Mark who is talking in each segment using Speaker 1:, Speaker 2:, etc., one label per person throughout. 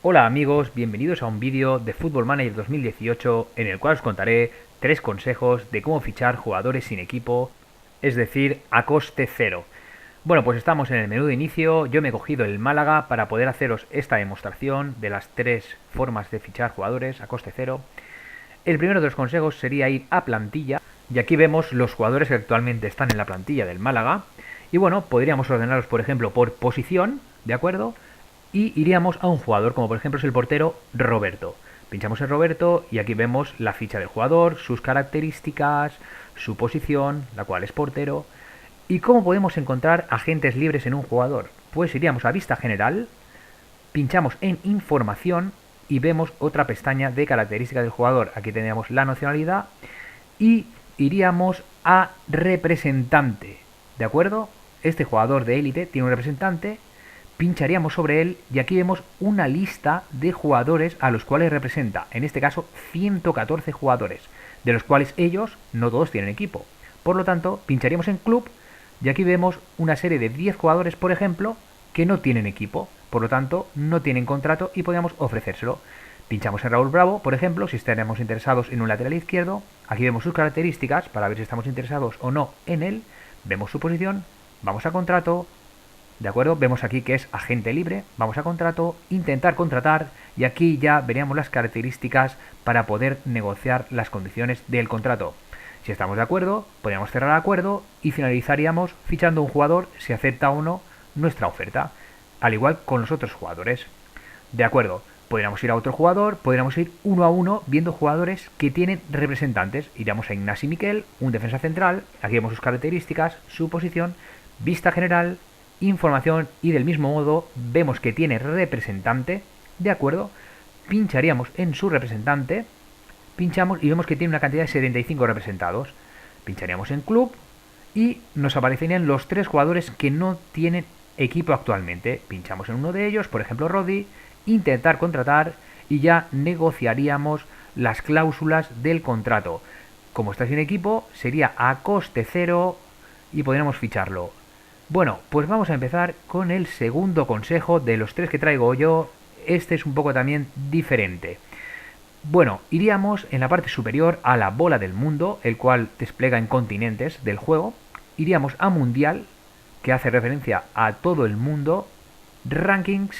Speaker 1: Hola amigos, bienvenidos a un vídeo de Football Manager 2018 en el cual os contaré 3 consejos de cómo fichar jugadores sin equipo, es decir, a coste cero. Bueno, pues estamos en el menú de inicio, yo me he cogido el Málaga para poder haceros esta demostración de las 3 formas de fichar jugadores a coste cero. El primero de los consejos sería ir a plantilla, y aquí vemos los jugadores que actualmente están en la plantilla del Málaga, y bueno, podríamos ordenarlos por ejemplo por posición, ¿de acuerdo? Y iríamos a un jugador, como por ejemplo es el portero Roberto. Pinchamos en Roberto y aquí vemos la ficha del jugador, sus características, su posición, la cual es portero. ¿Y cómo podemos encontrar agentes libres en un jugador? Pues iríamos a vista general, pinchamos en información y vemos otra pestaña de características del jugador. Aquí tendríamos la nacionalidad y iríamos a representante, ¿de acuerdo? Este jugador de élite tiene un representante, pincharíamos sobre él y aquí vemos una lista de jugadores a los cuales representa, en este caso 114 jugadores, de los cuales ellos no todos tienen equipo. Por lo tanto, pincharíamos en club y aquí vemos una serie de 10 jugadores, por ejemplo, que no tienen equipo, por lo tanto no tienen contrato y podríamos ofrecérselo. Pinchamos en Raúl Bravo, por ejemplo, si estaríamos interesados en un lateral izquierdo. Aquí vemos sus características para ver si estamos interesados o no en él. Vemos su posición, vamos a contrato, ¿de acuerdo? Vemos aquí que es agente libre, vamos a contrato, intentar contratar y aquí ya veríamos las características para poder negociar las condiciones del contrato. Si estamos de acuerdo, podríamos cerrar el acuerdo y finalizaríamos fichando un jugador si acepta o no nuestra oferta, al igual con los otros jugadores. De acuerdo, podríamos ir a otro jugador, podríamos ir uno a uno viendo jugadores que tienen representantes. Iríamos a Ignasi Miquel, un defensa central, aquí vemos sus características, su posición, vista general, información y del mismo modo vemos que tiene representante, de acuerdo, pincharíamos en su representante, pinchamos y vemos que tiene una cantidad de 75 representados, pincharíamos en club y nos aparecerían los 3 jugadores que no tienen equipo actualmente. Pinchamos en uno de ellos, por ejemplo Rodri, intentar contratar y ya negociaríamos las cláusulas del contrato. Como está sin equipo, sería a coste cero y podríamos ficharlo. Bueno, pues vamos a empezar con el segundo consejo de los 3 que traigo yo. Este es un poco también diferente. Bueno, iríamos en la parte superior a la bola del mundo, el cual despliega en continentes del juego. Iríamos a mundial, que hace referencia a todo el mundo, rankings,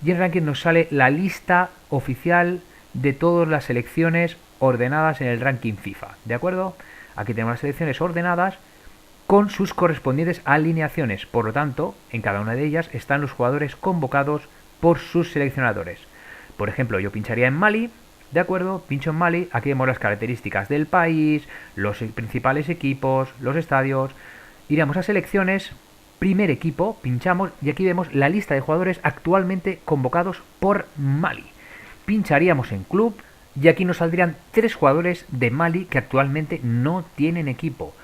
Speaker 1: y en rankings nos sale la lista oficial de todas las selecciones ordenadas en el ranking FIFA, ¿de acuerdo? Aquí tenemos las selecciones ordenadas con sus correspondientes alineaciones, por lo tanto, en cada una de ellas están los jugadores convocados por sus seleccionadores. Por ejemplo, yo pincharía en Mali, ¿de acuerdo? Pincho en Mali, aquí vemos las características del país, los principales equipos, los estadios. Iríamos a selecciones, primer equipo, pinchamos y aquí vemos la lista de jugadores actualmente convocados por Mali. Pincharíamos en club y aquí nos saldrían 3 jugadores de Mali que actualmente no tienen equipo.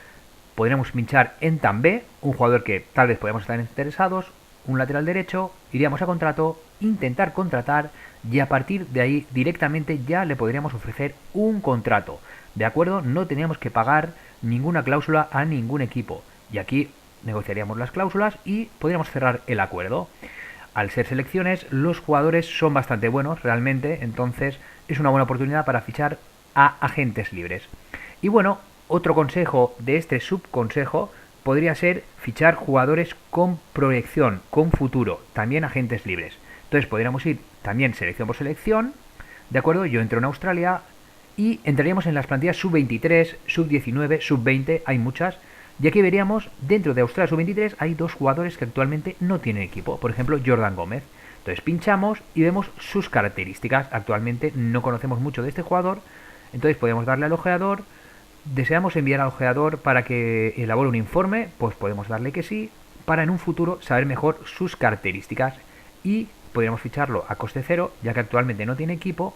Speaker 1: Podríamos pinchar en També, un jugador que tal vez podamos estar interesados, un lateral derecho, iríamos a contrato, intentar contratar y a partir de ahí directamente ya le podríamos ofrecer un contrato. ¿De acuerdo? No teníamos que pagar ninguna cláusula a ningún equipo. Y aquí negociaríamos las cláusulas y podríamos cerrar el acuerdo. Al ser selecciones, los jugadores son bastante buenos realmente, entonces es una buena oportunidad para fichar a agentes libres. Y bueno, otro consejo de este subconsejo podría ser fichar jugadores con proyección, con futuro, también agentes libres. Entonces podríamos ir también selección por selección, ¿de acuerdo? Yo entro en Australia y entraríamos en las plantillas sub-23, sub-19, sub-20, hay muchas. Y aquí veríamos, dentro de Australia sub-23 hay 2 jugadores que actualmente no tienen equipo, por ejemplo Jordan Gómez. Entonces pinchamos y vemos sus características. Actualmente no conocemos mucho de este jugador, entonces podemos darle al ojeador. ¿Deseamos enviar al ojeador para que elabore un informe? Pues podemos darle que sí, para en un futuro saber mejor sus características y podríamos ficharlo a coste cero, ya que actualmente no tiene equipo.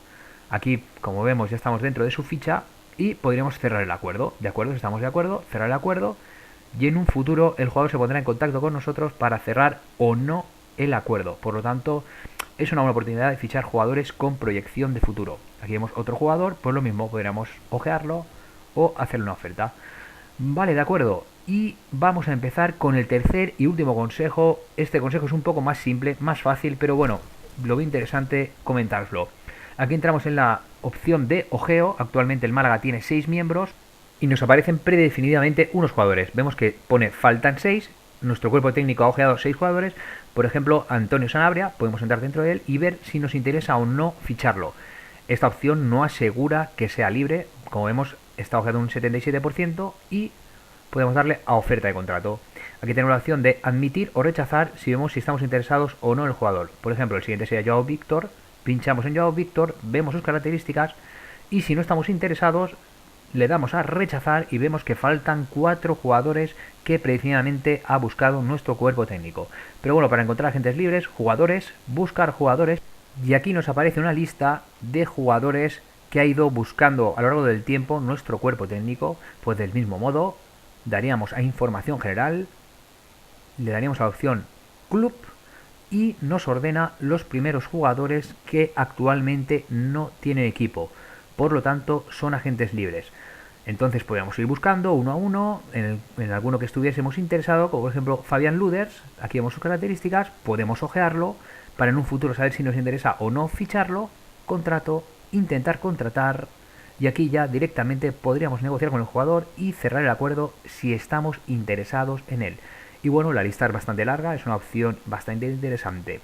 Speaker 1: Aquí, como vemos, ya estamos dentro de su ficha y podríamos cerrar el acuerdo. ¿De acuerdo? Si estamos de acuerdo, cerrar el acuerdo y en un futuro el jugador se pondrá en contacto con nosotros para cerrar o no el acuerdo. Por lo tanto, es una buena oportunidad de fichar jugadores con proyección de futuro. Aquí vemos otro jugador, pues lo mismo, podríamos ojearlo o hacerle una oferta. Vale, de acuerdo. Y vamos a empezar con el tercer y último consejo. Este consejo es un poco más simple, más fácil, pero bueno, lo veo interesante comentároslo. Aquí entramos en la opción de ojeo. Actualmente el Málaga tiene 6 miembros y nos aparecen predefinidamente unos jugadores. Vemos que pone faltan 6. Nuestro cuerpo técnico ha ojeado 6 jugadores. Por ejemplo, Antonio Sanabria, podemos entrar dentro de él y ver si nos interesa o no ficharlo. Esta opción no asegura que sea libre. Como vemos, está ojeado un 77% y podemos darle a oferta de contrato. Aquí tenemos la opción de admitir o rechazar si vemos si estamos interesados o no en el jugador. Por ejemplo, el siguiente sería Joao Víctor. Pinchamos en Joao Víctor, vemos sus características y si no estamos interesados le damos a rechazar y vemos que faltan 4 jugadores que predefinidamente ha buscado nuestro cuerpo técnico. Pero bueno, para encontrar agentes libres, jugadores, buscar jugadores, y aquí nos aparece una lista de jugadores que ha ido buscando a lo largo del tiempo nuestro cuerpo técnico. Pues del mismo modo daríamos a información general, le daríamos a la opción club y nos ordena los primeros jugadores que actualmente no tienen equipo, por lo tanto son agentes libres. Entonces podríamos ir buscando uno a uno en alguno que estuviésemos interesados, como por ejemplo Fabián Luders. Aquí vemos sus características, podemos ojearlo para en un futuro saber si nos interesa o no ficharlo, contrato, intentar contratar, y aquí ya directamente podríamos negociar con el jugador y cerrar el acuerdo si estamos interesados en él. Y bueno, la lista es bastante larga, es una opción bastante interesante.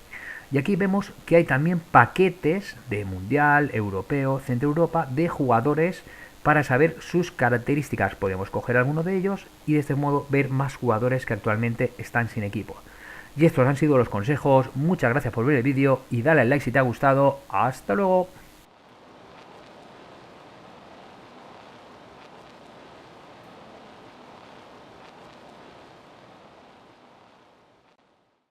Speaker 1: Y aquí vemos que hay también paquetes de Mundial, Europeo, Centro Europa, de jugadores para saber sus características. Podemos coger alguno de ellos y de este modo ver más jugadores que actualmente están sin equipo. Y estos han sido los consejos. Muchas gracias por ver el vídeo y dale al like si te ha gustado. Hasta luego.